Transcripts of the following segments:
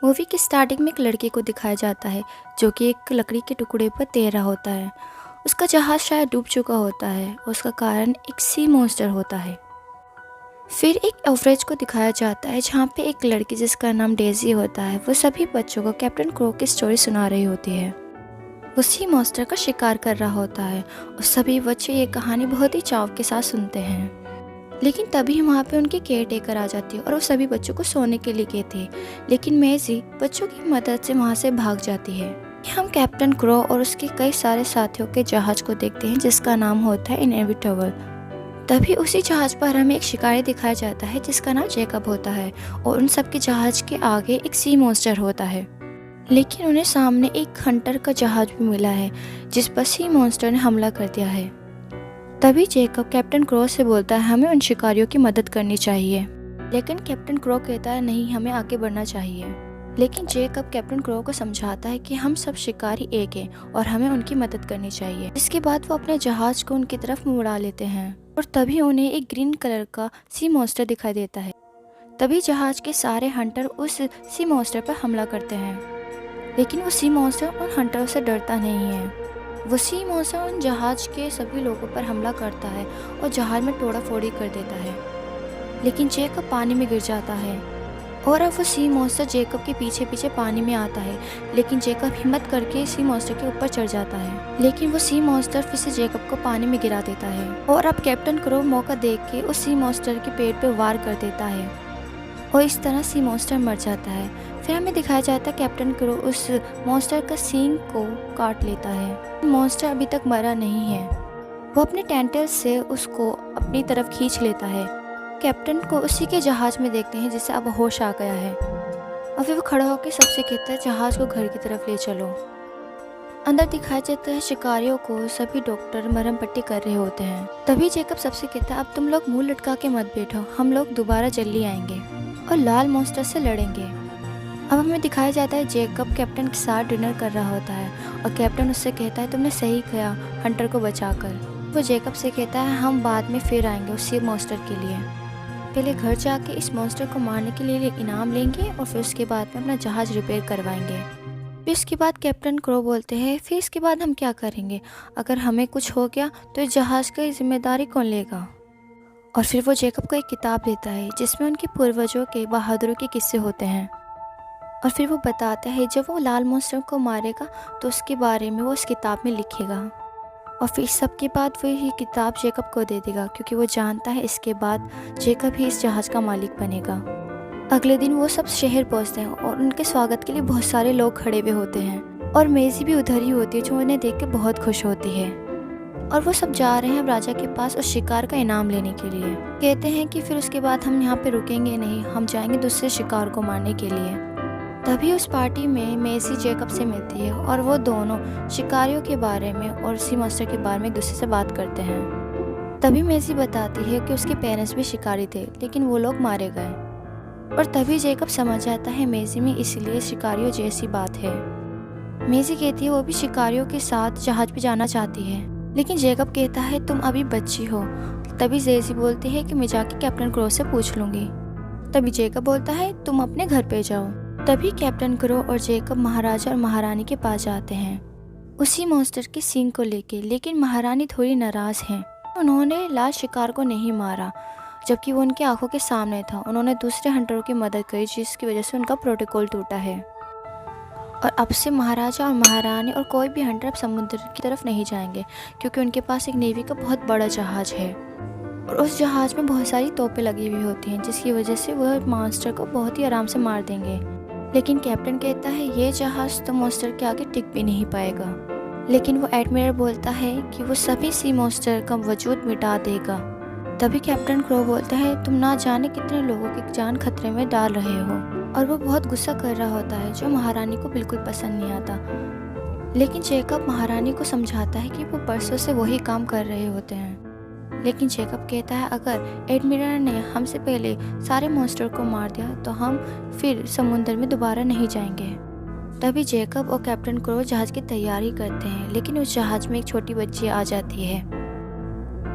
Movie की starting में एक लड़के को दिखाया जाता है जो कि एक लकड़ी के टुकड़े पर तैर रहा होता है। उसका जहाज़ शायद डूब चुका होता है और उसका कारण एक सी मॉन्स्टर होता है। फिर एक ऑर्फनेज को दिखाया जाता है जहाँ पे एक लड़की जिसका नाम डेजी होता है वो सभी बच्चों को कैप्टन क्रो की स्टोरी सुना रही होती है। वो सी मॉन्स्टर का शिकार कर रहा होता है और सभी बच्चे ये कहानी बहुत ही चाव के साथ सुनते हैं। लेकिन तभी वहाँ पे उनकी केयर टेकर आ जाती है और वो सभी बच्चों को सोने के लिए कहती है, लेकिन मेजी बच्चों की मदद से वहाँ से भाग जाती है। हम कैप्टन क्रो और उसके कई सारे साथियों के जहाज को देखते हैं जिसका नाम होता है इनएविटेबल। तभी उसी जहाज पर हमें एक शिकारी दिखाया जाता है जिसका नाम जैकब होता है और उन सबके जहाज के आगे एक सी मॉन्स्टर होता है। लेकिन उन्हें सामने एक हंटर का जहाज भी मिला है जिस पर सी मॉन्स्टर ने हमला कर दिया है। तभी जैकब कैप्टन क्रो से बोलता है हमें उन शिकारियों की मदद करनी चाहिए, लेकिन कैप्टन क्रो कहता है नहीं, हमें आगे बढ़ना चाहिए। लेकिन जैकब कैप्टन क्रो को समझाता है कि हम सब शिकारी एक हैं और हमें उनकी मदद करनी चाहिए। इसके बाद वो अपने जहाज को उनकी तरफ मुड़ा लेते हैं और तभी उन्हें एक ग्रीन कलर का सी मॉन्स्टर दिखाई देता है। तभी जहाज के सारे हंटर उस सी मॉन्स्टर पर हमला करते हैं, लेकिन वो सी मॉन्स्टर उन हंटरों से डरता नहीं है। वो सी मॉन्स्टर उन जहाज के सभी लोगों पर हमला करता है और जहाज में तोड़ा फोड़ी कर देता है। लेकिन जैकब पानी में गिर जाता है और अब वो सी मॉन्स्टर जैकब के पीछे पीछे पानी में आता है, लेकिन जैकब हिम्मत करके सी मॉन्स्टर के ऊपर चढ़ जाता है। लेकिन वो सी मॉन्स्टर फिर से जैकब को पानी में गिरा देता है और अब कैप्टन क्रो मौका देख के उस सी मॉन्स्टर के पेट पे वार कर देता है और इस तरह सी मॉन्स्टर मर जाता है। फिर हमें दिखाया जाता है कैप्टन क्रो उस मॉन्स्टर का सींग को काट लेता है। मॉन्स्टर अभी तक मरा नहीं है, वो अपने टेंटल्स से उसको अपनी तरफ खींच लेता है। कैप्टन को उसी के जहाज में देखते हैं जिससे अब होश आ गया है और फिर वो खड़ा होकर सबसे कहता है जहाज को घर की तरफ ले चलो। अंदर दिखाया जाता है शिकारियों को सभी डॉक्टर मरहम पट्टी कर रहे होते हैं। तभी जैकब सबसे कहता है अब तुम लोग मुंह लटका के मत बैठो, हम लोग दोबारा जल्दी आएंगे और लाल मॉन्स्टर से लड़ेंगे। अब हमें दिखाया जाता है जैकब कैप्टन के साथ डिनर कर रहा होता है और कैप्टन उससे कहता है तुमने सही किया हंटर को बचाकर। वो जैकब से कहता है हम बाद में फिर आएंगे उसी मॉन्स्टर के लिए, पहले घर जाके इस मॉन्स्टर को मारने के लिए इनाम लेंगे और फिर उसके बाद में अपना जहाज रिपेयर करवाएंगे। फिर इसके बाद कैप्टन क्रो बोलते हैं फिर इसके बाद हम क्या करेंगे, अगर हमें कुछ हो गया तो इस जहाज की जिम्मेदारी कौन लेगा। और फिर वो जैकब को एक किताब देता है जिसमें उनके पूर्वजों के बहादुरों के किस्से होते हैं और फिर वो बताता है जब वो लाल मॉन्स्टर को मारेगा तो उसके बारे में वो उस किताब में लिखेगा और फिर सबके बाद वो ये किताब जैकब को दे देगा क्योंकि वो जानता है इसके बाद जैकब ही इस जहाज़ का मालिक बनेगा। अगले दिन वो सब शहर पहुंचते हैं और उनके स्वागत के लिए बहुत सारे लोग खड़े हुए होते हैं और मेजी भी उधर ही होती है जो उन्हें देख के बहुत खुश होती है। और वो सब जा रहे हैं राजा के पास उस शिकार का इनाम लेने के लिए। कहते हैं कि फिर उसके बाद हम यहाँ पे रुकेंगे नहीं, हम जाएंगे दूसरे शिकार को मारने के लिए। तभी उस पार्टी में मेसी जैकब से मिलती है और वो दोनों शिकारियों के बारे में और सी मॉन्स्टर के बारे में एक दूसरे से बात करते हैं। तभी मेसी बताती है कि उसके पेरेंट्स भी शिकारी थे लेकिन वो लोग मारे गए और तभी जैकब समझ जाता है मेसी में इसलिए शिकारियों जैसी बात है। मेसी कहती है वो भी शिकारियों के साथ जहाज पे जाना चाहती है, लेकिन जैकब कहता है तुम अभी बच्ची हो। तभी जेसी बोलती है कि मैं जाके कैप्टन क्रो से पूछ लूँगी। तभी जैकब बोलता है तुम अपने घर पे जाओ। तभी कैप्टन क्रो और जैकब महाराजा और महारानी के पास जाते हैं उसी मॉन्स्टर के सींग को लेके, लेकिन महारानी थोड़ी नाराज़ हैं। उन्होंने लाल शिकार को नहीं मारा जबकि वो उनकी आंखों के सामने था। उन्होंने दूसरे हंटरों की मदद करी जिसकी वजह से उनका प्रोटोकॉल टूटा है और अब से महाराजा और महारानी और कोई भी हंटर अब समुद्र की तरफ नहीं जाएंगे क्योंकि उनके पास एक नेवी का बहुत बड़ा जहाज है और उस जहाज में बहुत सारी तोपें लगी हुई होती हैं जिसकी वजह से वह मॉन्स्टर को बहुत ही आराम से मार देंगे। लेकिन कैप्टन कहता है ये जहाज तो मॉन्स्टर के आगे टिक भी नहीं पाएगा। लेकिन वो एडमिरल बोलता है कि वो सभी सी मॉन्स्टर का वजूद मिटा देगा। तभी कैप्टन क्रो बोलता है तुम ना जाने कितने लोगों की जान खतरे में डाल रहे हो और वो बहुत गुस्सा कर रहा होता है जो महारानी को बिल्कुल पसंद नहीं आता। लेकिन जैकब महारानी को समझाता है कि वो बरसों से वही काम कर रहे होते हैं। लेकिन जैकब कहता है अगर एडमिरल ने हमसे पहले सारे मॉन्स्टर को मार दिया तो हम फिर समुद्र में दोबारा नहीं जाएंगे। तभी जैकब और कैप्टन क्रो जहाज की तैयारी करते हैं, लेकिन उस जहाज में एक छोटी बच्ची आ जाती है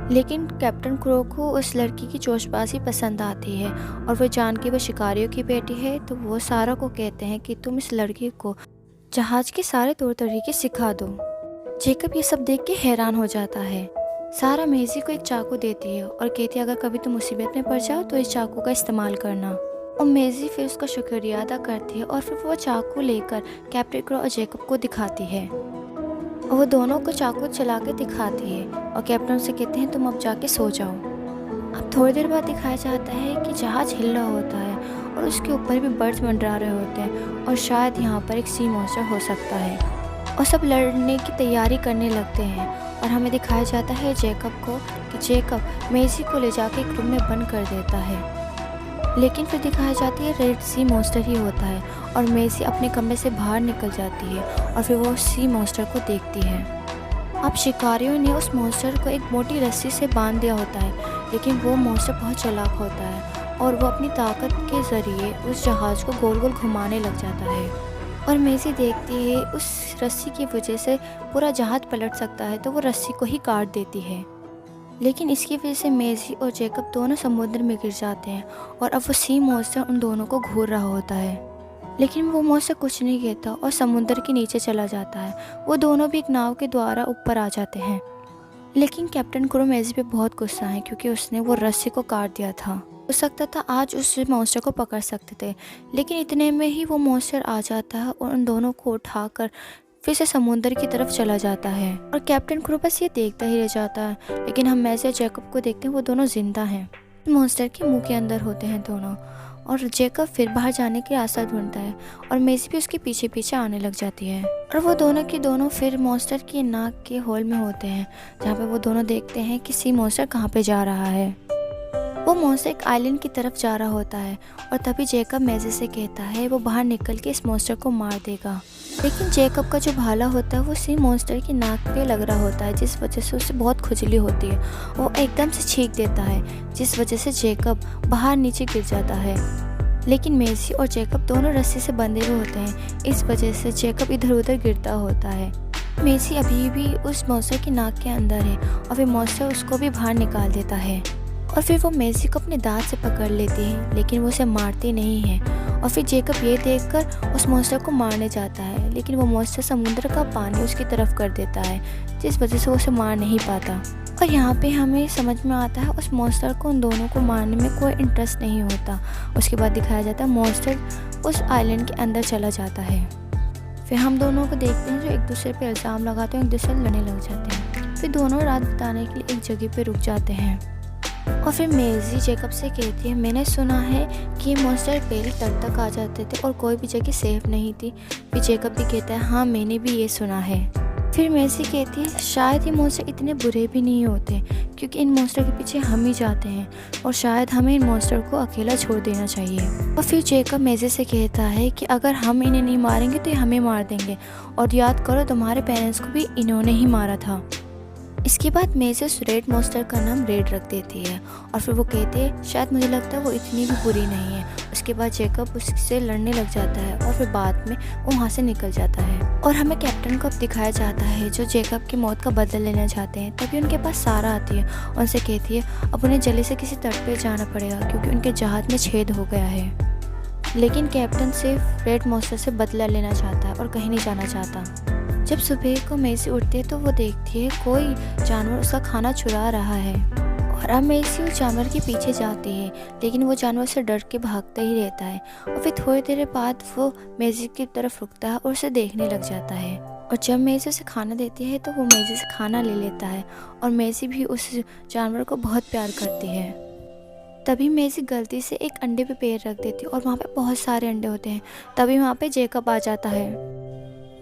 लेकिन कैप्टन क्रो को उस लड़की की जोशबाजी पसंद आती है और वो जान के वो शिकारियों की बेटी है, तो वो सारा को कहते हैं कि तुम इस लड़की को जहाज के सारे तौर तरीके सिखा दो। जेकब ये सब देख के हैरान हो जाता है। सारा मेजी को एक चाकू देती है और कहती है अगर कभी तुम मुसीबत में पड़ जाओ तो इस चाकू का इस्तेमाल करना। और मेजी फिर उसका शुक्रिया अदा करती है और फिर वो चाकू लेकर कैप्टन क्रो और जेकब को दिखाती है और वो दोनों को चाकू चला के दिखाती है और कैप्टन से कहते हैं तुम अब जाके सो जाओ। अब थोड़ी देर बाद दिखाया जाता है कि जहाज हिल रहा होता है और उसके ऊपर भी बर्ड्स मंडरा रहे होते हैं और शायद यहाँ पर एक सी मॉन्स्टर हो सकता है और सब लड़ने की तैयारी करने लगते हैं। और हमें दिखाया जाता है जेकब को कि जेकब मेजी को ले जाके एक रूम में बंद कर देता है, लेकिन फिर दिखाया जाती है रेड सी मॉन्स्टर ही होता है और मेजी अपने कमरे से बाहर निकल जाती है और फिर वो सी मॉन्स्टर को देखती है। अब शिकारियों ने उस मॉन्स्टर को एक मोटी रस्सी से बांध दिया होता है, लेकिन वो मॉन्स्टर बहुत चालाक होता है और वो अपनी ताकत के ज़रिए उस जहाज़ को गोल गोल घुमाने लग जाता है। और मेजी देखती है उस रस्सी की वजह से पूरा जहाज पलट सकता है, तो वो रस्सी को ही काट देती है। लेकिन इसकी वजह से मेजी और जेकब दोनों समुद्र में गिर जाते हैं और अब वो सी मॉन्स्टर उन दोनों को घूर रहा होता है, लेकिन वो मॉन्स्टर कुछ नहीं कहता और समुद्र के नीचे चला जाता है। वो दोनों भी एक नाव के द्वारा ऊपर आ जाते हैं, लेकिन कैप्टन क्रो मेजी पे बहुत गुस्सा है क्योंकि उसने वो रस्सी को काट दिया था। हो सकता था आज उस मॉन्स्टर को पकड़ सकते थे, लेकिन इतने में ही वो मॉन्स्टर आ जाता है और उन दोनों को उठाकर फिर से समुद्र की तरफ चला जाता है और कैप्टन क्रो बस ये देखता ही रह जाता है। लेकिन हम मेजी और जेकब को देखते हैं, वो दोनों जिंदा हैं। मॉन्स्टर के मुंह के अंदर होते हैं दोनों और जेकब फिर बाहर जाने की रास्ता ढूंढता है और मेजी भी उसके पीछे पीछे आने लग जाती है और वो दोनों के दोनों फिर मॉन्स्टर की नाक के होल में होते हैं, जहाँ पे वो दोनों देखते हैं कि सी मॉन्स्टर कहाँ पे जा रहा है। वो मॉन्स्टर एक आइलैंड की तरफ जा रहा होता है और तभी जेकब मेजी से कहता है वो बाहर निकल के इस मॉन्स्टर को मार देगा, लेकिन जेकब का जो भाला होता है वो सी मॉन्स्टर की नाक पे लग रहा होता है, जिस वजह से उसे बहुत खुजली होती है। वो एकदम से छींक देता है, जिस वजह से जेकब बाहर नीचे गिर जाता है। लेकिन मेजी और जेकब दोनों रस्सी से बंधे हुए होते हैं, इस वजह से जेकब इधर उधर गिरता होता है। मेजी अभी भी उस मॉन्स्टर की नाक के अंदर है और फिर मॉन्स्टर उसको भी बाहर निकाल देता है और फिर वो मेजी को अपने दांत से पकड़ लेती है, लेकिन वो उसे मारती नहीं है। और फिर जेकब ये देखकर उस मॉन्स्टर को मारने जाता है, लेकिन वो मॉन्स्टर समुद्र का पानी उसकी तरफ कर देता है, जिस वजह से वो उसे मार नहीं पाता। और यहाँ पे हमें समझ में आता है उस मॉन्स्टर को उन दोनों को मारने में कोई इंटरेस्ट नहीं होता। उसके बाद दिखाया जाता है मॉन्स्टर उस आइलैंड के अंदर चला जाता है। फिर हम दोनों को देखते हैं जो एक दूसरे पे इल्ज़ाम लगाते हैं, एक दूसरे से लड़ने लग जाते हैं। फिर दोनों रात बिताने के लिए एक जगह पे रुक जाते हैं और फिर मेजी जेकब से कहती है मैंने सुना है कि ये मॉन्स्टर पहले तट तक आ जाते थे और कोई भी जगह सेफ नहीं थी। फिर जेकब भी कहता है हाँ मैंने भी ये सुना है। फिर मेजी कहती है शायद ये मॉन्स्टर इतने बुरे भी नहीं होते, क्योंकि इन मॉन्स्टर के पीछे हम ही जाते हैं और शायद हमें इन मॉन्स्टर को अकेला छोड़ देना चाहिए। और फिर जेकब मेजी से कहता है कि अगर हम इन्हें नहीं मारेंगे तो ये हमें मार देंगे, और याद करो तुम्हारे पेरेंट्स को भी इन्होंने ही मारा था। इसके बाद मेजी उस रेड मॉन्स्टर का नाम रेड रख देती है और फिर वो कहते हैं शायद मुझे लगता है वो इतनी भी बुरी नहीं है। उसके बाद जेकब उससे लड़ने लग जाता है और फिर बाद में वो वहाँ से निकल जाता है और हमें कैप्टन को अब दिखाया जाता है जो जेकब की मौत का बदला लेना चाहते हैं। तभी उनके पास सारा आती है और उनसे कहती है अब उन्हें जल्दी से किसी तट पे जाना पड़ेगा क्योंकि उनके जहाज में छेद हो गया है। लेकिन कैप्टन सिर्फ रेड मॉन्स्टर से बदला लेना चाहता है और कहीं नहीं जाना चाहता। जब सुबह को मेजी उठती है तो वो देखती है कोई जानवर उसका खाना चुरा रहा है और अब मेजी उस जानवर के पीछे जाती है, लेकिन वो जानवर से डर के भागता ही रहता है। और फिर थोड़ी देर बाद वो मेजी की तरफ रुकता है और उसे देखने लग जाता है और जब मेजी उसे खाना देती है तो वो मेजी से खाना ले लेता है और मेजी भी उस जानवर को बहुत प्यार करती है। तभी मेजी गलती से एक अंडे पे पैर रख देती है और वहाँ पे बहुत सारे अंडे होते हैं। तभी वहाँ पे जेकब आ जाता है।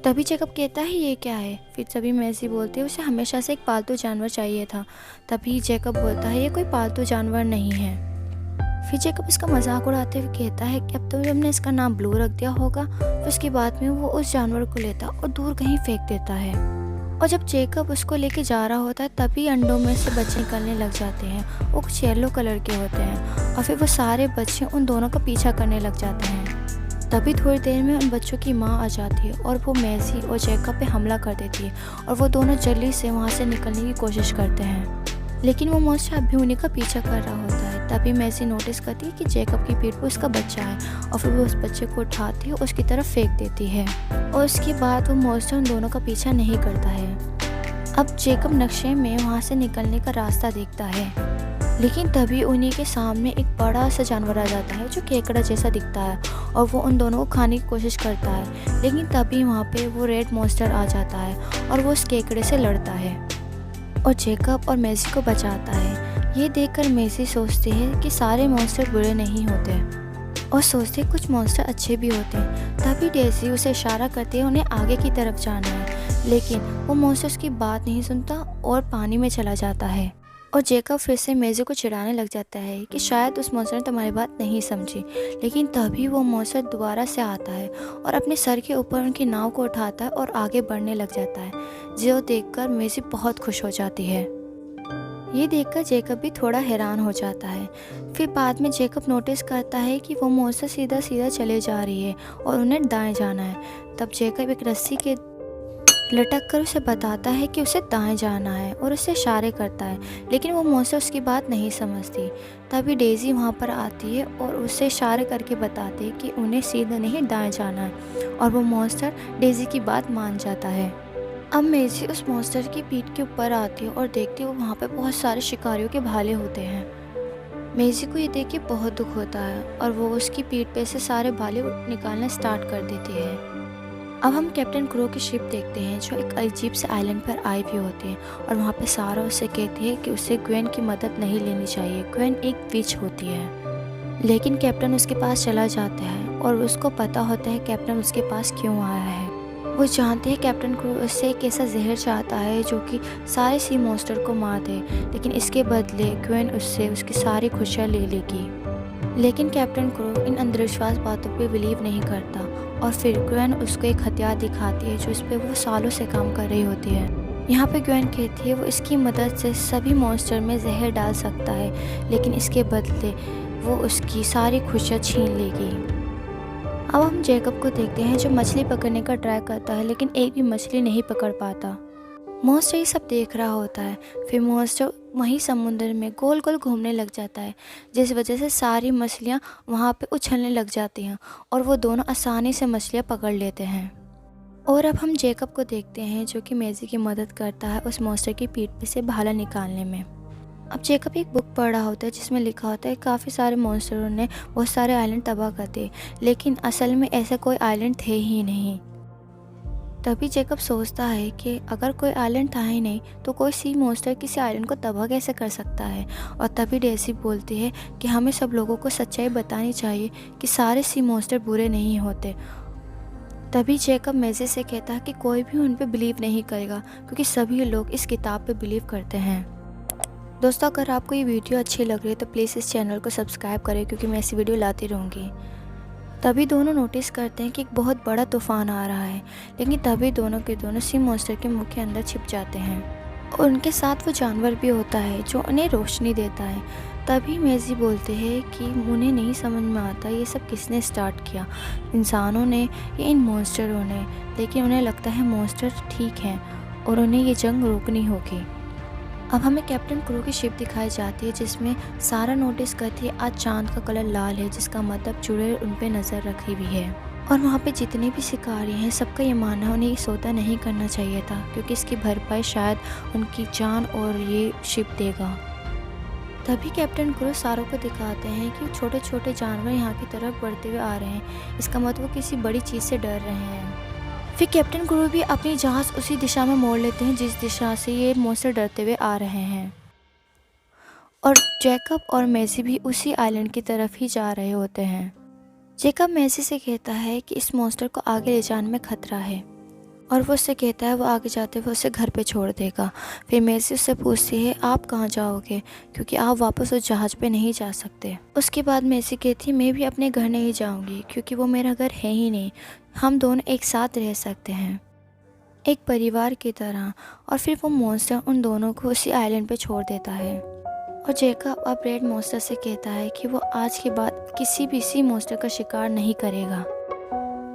तभी जेकब कहता है ये क्या है। फिर तभी मेजी बोलती है उसे हमेशा से एक पालतू जानवर चाहिए था। तभी जेकब बोलता है ये कोई पालतू जानवर नहीं है। फिर जेकब इसका मजाक उड़ाते हुए कहता है कि अब तो हमने इसका नाम ब्लू रख दिया होगा। फिर उसके बाद में वो उस जानवर को लेता और दूर कहीं फेंक देता है और जब जेकब उसको लेके जा रहा होता है तभी अंडों में से बच्चे निकलने लग जाते हैं। वो कुछ येलो कलर के होते हैं और फिर वो सारे बच्चे उन दोनों का पीछा करने लग जाते हैं। तभी थोड़ी देर में उन बच्चों की माँ आ जाती है और वो मेजी और जेकब पे हमला कर देती है और वो दोनों जल्दी से वहाँ से निकलने की कोशिश करते हैं। लेकिन वो मॉन्स्टर अब भी उन्हीं का पीछा कर रहा होता है। तभी मैसी नोटिस करती है कि जेकब की पीठ पर उसका बच्चा है और फिर वो उस बच्चे को उठाती है और उसकी तरफ फेंक देती है और उसके बाद वो मॉन्स्टर उन दोनों का पीछा नहीं करता है। अब जेकब नक्शे में वहाँ से निकलने का रास्ता देखता है, लेकिन तभी उन्हीं के सामने एक बड़ा सा जानवर आ जाता है जो केकड़ा जैसा दिखता है और वो उन दोनों को खाने की कोशिश करता है। लेकिन तभी वहाँ पे वो रेड मॉन्स्टर आ जाता है और वो उस केकड़े से लड़ता है और जेकब और मेसी को बचाता है। ये देखकर मेसी सोचती है कि सारे मॉन्स्टर बुरे नहीं होते और सोचते कुछ मॉन्स्टर अच्छे भी होते हैं। तभी डेज़ी उसे इशारा करती है उन्हें आगे की तरफ जाना है, लेकिन वो मॉन्स्टर उसकी बात नहीं सुनता और पानी में चला जाता है। और जेकब फिर से मेजी को चिढ़ाने लग जाता है कि शायद उस मॉन्स्टर ने तुम्हारी बात नहीं समझी। लेकिन तभी वो मॉन्स्टर दोबारा से आता है और अपने सर के ऊपर उनकी नाव को उठाता है और आगे बढ़ने लग जाता है, जो देखकर मेजी बहुत खुश हो जाती है। ये देखकर जेकब भी थोड़ा हैरान हो जाता है। फिर बाद में जेकब नोटिस करता है कि वो मॉन्स्टर सीधा सीधा चले जा रही है और उन्हें दाएं जाना है। तब जेकब एक रस्सी के लटक कर उसे बताता है कि उसे दाएं जाना है और उससे इशारे करता है, लेकिन वो मॉन्स्टर उसकी बात नहीं समझती। तभी डेज़ी वहाँ पर आती है और उससे इशारे करके बताती है कि उन्हें सीधा नहीं दाएं जाना है और वो मॉन्स्टर डेज़ी की बात मान जाता है। अब मेजी उस मॉन्स्टर की पीठ के ऊपर आती है और देखती है वहाँ पर बहुत सारे शिकारियों के भाले होते हैं। मेजी को ये देख के बहुत दुख होता है और वो उसकी पीठ पे से सारे भाले निकालना स्टार्ट कर देती है। अब हम कैप्टन क्रो की शिप देखते हैं जो एक अजीब से आइलैंड पर आई हुई होती है और वहाँ पे सारा उससे कहती है कि उसे ग्वेन की मदद नहीं लेनी चाहिए, ग्वेन एक विच होती है। लेकिन कैप्टन उसके पास चला जाता है और उसको पता होता है कैप्टन उसके पास क्यों आया है। वो जानते हैं कैप्टन क्रो उससे एक ऐसा जहर चाहता है जो कि सारे सी मॉन्स्टर को मार दे, लेकिन इसके बदले ग्वेन उससे उसकी सारी खुशियाँ ले लेगी। लेकिन कैप्टन क्रो इन अंधविश्वास बातों पे बिलीव नहीं करता और फिर ग्वेन उसको एक हथियार दिखाती है जो इस पे वो सालों से काम कर रही होती है। यहाँ पे ग्वेन कहती है वो इसकी मदद से सभी मॉन्स्टर में जहर डाल सकता है, लेकिन इसके बदले वो उसकी सारी खुशियाँ छीन लेगी। अब हम जेकब को देखते हैं जो मछली पकड़ने का ट्राई करता है, लेकिन एक भी मछली नहीं पकड़ पाता। मॉन्स्टर ये सब देख रहा होता है। फिर मॉन्स्टर वहीं समुद्र में गोल गोल घूमने लग जाता है, जिस वजह से सारी मछलियाँ वहाँ पे उछलने लग जाती हैं और वो दोनों आसानी से मछलियाँ पकड़ लेते हैं। और अब हम जेकब को देखते हैं जो कि मेजी की मदद करता है उस मॉन्स्टर की पीठ पे से भाला निकालने में। अब जेकब एक बुक पढ़ रहा होता है जिसमें लिखा होता है काफ़ी सारे मॉन्स्टरों ने बहुत सारे आइलैंड तबाह कर दिए, लेकिन असल में ऐसा कोई आइलैंड थे ही नहीं। तभी जेकब सोचता है कि अगर कोई आइलैंड था ही नहीं तो कोई सी मॉन्स्टर किसी आइलैंड को तबाह कैसे कर सकता है। और तभी डेज़ी बोलती है कि हमें सब लोगों को सच्चाई बतानी चाहिए कि सारे सी मॉन्स्टर बुरे नहीं होते। तभी जेकब मेजी से कहता है कि कोई भी उन पे बिलीव नहीं करेगा क्योंकि सभी लोग इस किताब पे बिलीव करते हैं। दोस्तों, अगर आपको ये वीडियो अच्छी लग रही है तो प्लीज़ इस चैनल को सब्सक्राइब करें क्योंकि मैं ऐसी वीडियो लाती रहूँगी। तभी दोनों नोटिस करते हैं कि एक बहुत बड़ा तूफान आ रहा है, लेकिन तभी दोनों के दोनों सी मॉन्स्टर के मुंह के अंदर छिप जाते हैं और उनके साथ वो जानवर भी होता है जो उन्हें रोशनी देता है। तभी मेजी बोलते हैं कि उन्हें नहीं समझ में आता ये सब किसने स्टार्ट किया, इंसानों ने या इन मॉन्स्टरों ने, लेकिन उन्हें लगता है मॉन्स्टर ठीक हैं और उन्हें ये जंग रोकनी होगी। अब हमें कैप्टन क्रू की शिप दिखाई जाती है जिसमें सारा नोटिस करती है आज चांद का कलर लाल है, जिसका मतलब चुड़ैल उन पे नज़र रखी हुई है। और वहाँ पे जितने भी शिकारी हैं सबका ये मानना है उन्हें ये सौदा नहीं करना चाहिए था क्योंकि इसकी भरपाई शायद उनकी जान और ये शिप देगा। तभी कैप्टन क्रू सारों को दिखाते हैं कि छोटे छोटे जानवर यहाँ की तरफ बढ़ते हुए आ रहे हैं, इसका मतलब वो किसी बड़ी चीज़ से डर रहे हैं। फिर कैप्टन क्रू भी अपनी जहाज़ उसी दिशा में मोड़ लेते हैं जिस दिशा से ये मॉन्स्टर डरते हुए आ रहे हैं और जेकब और मेसी भी उसी आइलैंड की तरफ ही जा रहे होते हैं। जेकब मेसी से कहता है कि इस मॉन्स्टर को आगे ले जाने में खतरा है और वो उससे कहता है वो आगे जाते हुए उसे घर पे छोड़ देगा। फिर मेसी उससे पूछती है आप कहाँ जाओगे क्योंकि आप वापस उस जहाज़ पे नहीं जा सकते। उसके बाद मेसी कहती है मैं भी अपने घर नहीं जाऊँगी क्योंकि वो मेरा घर है ही नहीं, हम दोनों एक साथ रह सकते हैं एक परिवार की तरह। और फिर वो मॉन्स्टर उन दोनों को उसी आइलैंड पे छोड़ देता है और जेकब अब रेड मॉन्स्टर से कहता है कि वो आज के बाद किसी भी सी मॉन्स्टर का शिकार नहीं करेगा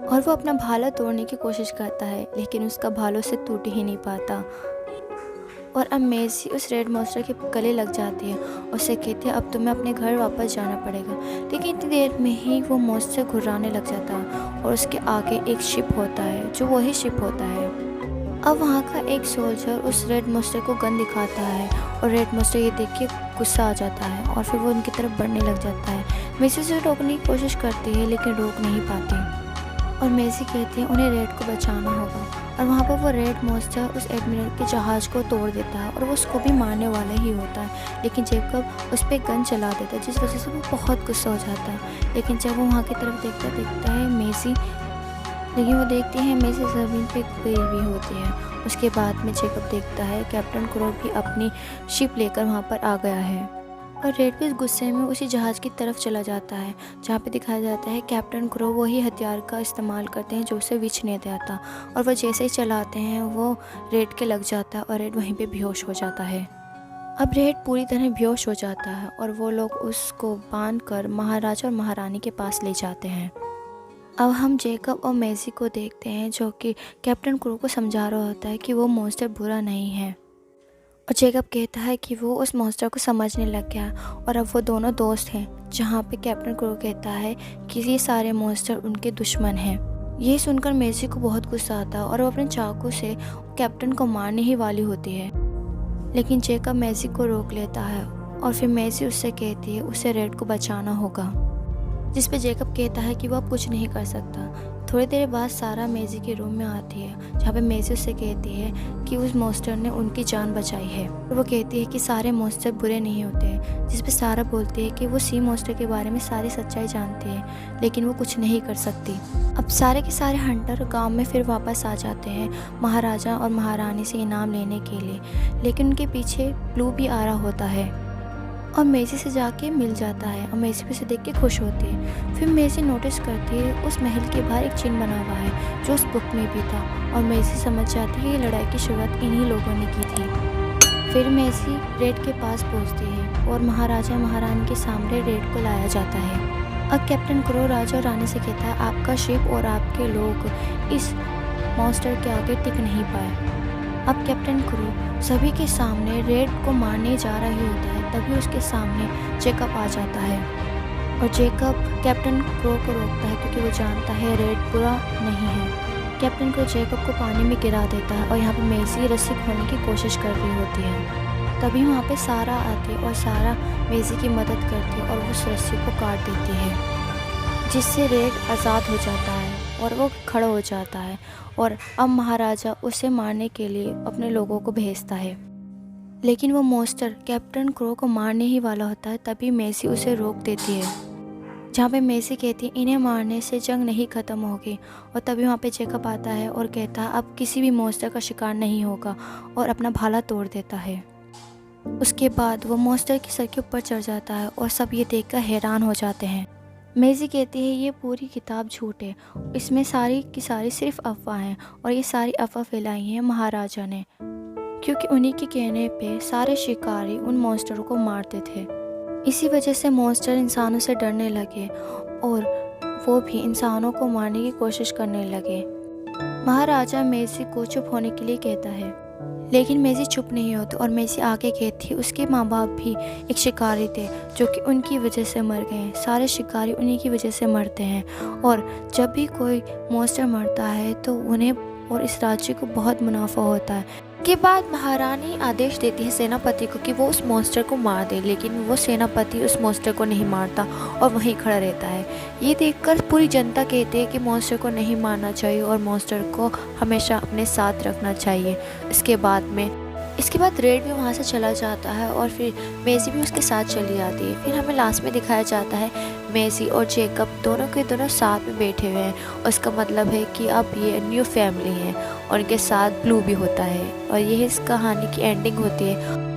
और वो अपना भाला तोड़ने की कोशिश करता है, लेकिन उसका भालों से टूट ही नहीं पाता। और अब मेसी उस रेड मॉन्स्टर के गले लग जाती है। उससे कहती है अब तुम्हें अपने घर वापस जाना पड़ेगा। लेकिन इतनी देर में ही वो मॉन्स्टर घुर्राने लग जाता है और उसके आगे एक शिप होता है जो वही शिप होता है। अब वहाँ का एक सोल्जर उस रेड मॉन्स्टर को गन दिखाता है और रेड मॉन्स्टर ये देख के गुस्सा आ जाता है और फिर वो उनकी तरफ बढ़ने लग जाता है। मेसी उसे रोकने की कोशिश करती है लेकिन रोक नहीं पाती और मेसी कहती है उन्हें रेड को बचाना होगा। और वहाँ पर वो रेड मॉन्स्टर उस एडमिरल के जहाज़ को तोड़ देता है और वो उसको भी मारने वाला ही होता है। लेकिन जेकब उस पर गन चला देता है जिस वजह से वो बहुत गुस्सा हो जाता है। लेकिन जब वो वहाँ की तरफ देखता है मेसी, लेकिन वो देखती है मेसी ज़मीन पे गिरी हुई होती है। उसके बाद में जेकब देखता है कैप्टन क्रो भी अपनी शिप लेकर वहाँ पर आ गया है और रेड भी इस गुस्से में उसी जहाज़ की तरफ चला जाता है जहाँ पे दिखाया जाता है कैप्टन क्रो वही हथियार का इस्तेमाल करते हैं जो उसे विच नहीं आता और वह जैसे ही चलाते हैं वो रेड के लग जाता है और रेड वहीं पे बेहोश हो जाता है। अब रेड पूरी तरह बेहोश हो जाता है और वो लोग उसको बांध कर महाराजा और महारानी के पास ले जाते हैं। अब हम जेकब और मेसी को देखते हैं जो कि कैप्टन क्रो को समझा रहा होता है कि वो मॉन्स्टर बुरा नहीं है और जेकब कहता है कि वो उस मॉन्स्टर को समझने लग गया और अब वो दोनों दोस्त हैं। जहाँ पे कैप्टन क्रो कहता है कि ये सारे मॉन्स्टर उनके दुश्मन हैं। ये सुनकर मेसी को बहुत गुस्सा आता है और वो अपने चाकू से कैप्टन को मारने ही वाली होती है। लेकिन जेकब मेसी को रोक लेता है और फिर मेसी उससे कहती है उसे रेड को बचाना होगा, जिस पे जेकब कहता है कि वो अब कुछ नहीं कर सकता। थोड़ी देर बाद सारा मेसी के रूम में आती है जहाँ पे मेसी उससे कहती है कि उस मॉन्स्टर ने उनकी जान बचाई है और वो कहती है कि सारे मॉन्स्टर बुरे नहीं होते, जिस पे सारा बोलती है कि वो सी मॉन्स्टर के बारे में सारी सच्चाई जानती है लेकिन वो कुछ नहीं कर सकती। अब सारे के सारे हंटर गाँव में फिर वापस आ जाते हैं महाराजा और महारानी से इनाम लेने के लिए, लेकिन उनके पीछे ब्लू भी आ रहा होता है और मेसी से जाके मिल जाता है और मेसी भी उसे देख के खुश होती है। फिर मेसी नोटिस करती है उस महल के बाहर एक चिन्ह बना हुआ है जो उस बुक में भी था और मेसी समझ जाती है ये लड़ाई की शुरुआत इन्हीं लोगों ने की थी। फिर मेसी रेड के पास पहुंचती है और महाराजा महारानी के सामने रेड को लाया जाता है। अब कैप्टन क्रो राजा और रानी से कहता है आपका शिप और आपके लोग इस मॉन्स्टर के आगे टिक नहीं पाए। अब कैप्टन क्रो सभी के सामने रेड को मारने जा रहा ही होता है, तभी उसके सामने जेकब आ जाता है और जेकब कैप्टन क्रो को रोकता है क्योंकि वो जानता है रेड बुरा नहीं है। कैप्टन क्रो जेकब को पानी में गिरा देता है और यहाँ पे मेसी रस्सी खोलने की कोशिश कर रही होती है। तभी वहाँ पे सारा आती है और सारा मेसी की मदद करती है और उस रस्सी को काट देती है, जिससे रेड आज़ाद हो जाता है और वो खड़ा हो जाता है और अब महाराजा उसे मारने के लिए अपने लोगों को भेजता है। लेकिन वो मॉन्स्टर कैप्टन क्रो को मारने ही वाला होता है, तभी मेसी उसे रोक देती है जहाँ पे मेसी कहती है इन्हें मारने से जंग नहीं ख़त्म होगी। और तभी वहाँ पे जेकब आता है और कहता है अब किसी भी मॉन्स्टर का शिकार नहीं होगा और अपना भाला तोड़ देता है। उसके बाद वो मॉन्स्टर की सर के ऊपर चढ़ जाता है और सब ये देखकर हैरान हो जाते हैं। मेसी कहती है ये पूरी किताब झूठ है, इसमें सारी की सारी सिर्फ अफवाह हैं और ये सारी अफवाह फैलाई है महाराजा ने, क्योंकि उन्हीं के कहने पे सारे शिकारी उन मॉन्स्टरों को मारते थे। इसी वजह से मॉन्स्टर इंसानों से डरने लगे और वो भी इंसानों को मारने की कोशिश करने लगे। महाराजा मेसी को चुप होने के लिए कहता है, लेकिन मेसी चुप नहीं होती और मेसी आगे कहती है उसके माँ बाप भी एक शिकारी थे जो कि उनकी वजह से मर गए। सारे शिकारी उन्हीं की वजह से मरते हैं और जब भी कोई मॉन्स्टर मरता है तो उन्हें और इस राज्य को बहुत मुनाफा होता है। के बाद महारानी आदेश देती है सेनापति को कि वो उस मॉन्स्टर को मार दे, लेकिन वो सेनापति उस मॉन्स्टर को नहीं मारता और वहीं खड़ा रहता है। ये देखकर पूरी जनता कहती है कि मॉन्स्टर को नहीं मारना चाहिए और मॉन्स्टर को हमेशा अपने साथ रखना चाहिए। इसके बाद रेड भी वहाँ से चला जाता है और फिर मेसी भी उसके साथ चली जाती है। फिर हमें लास्ट में दिखाया जाता है मेसी और जेकब दोनों के दोनों साथ में बैठे हुए हैं और इसका मतलब है कि अब ये न्यू फैमिली है और इनके साथ ब्लू भी होता है और यही इस कहानी की एंडिंग होती है।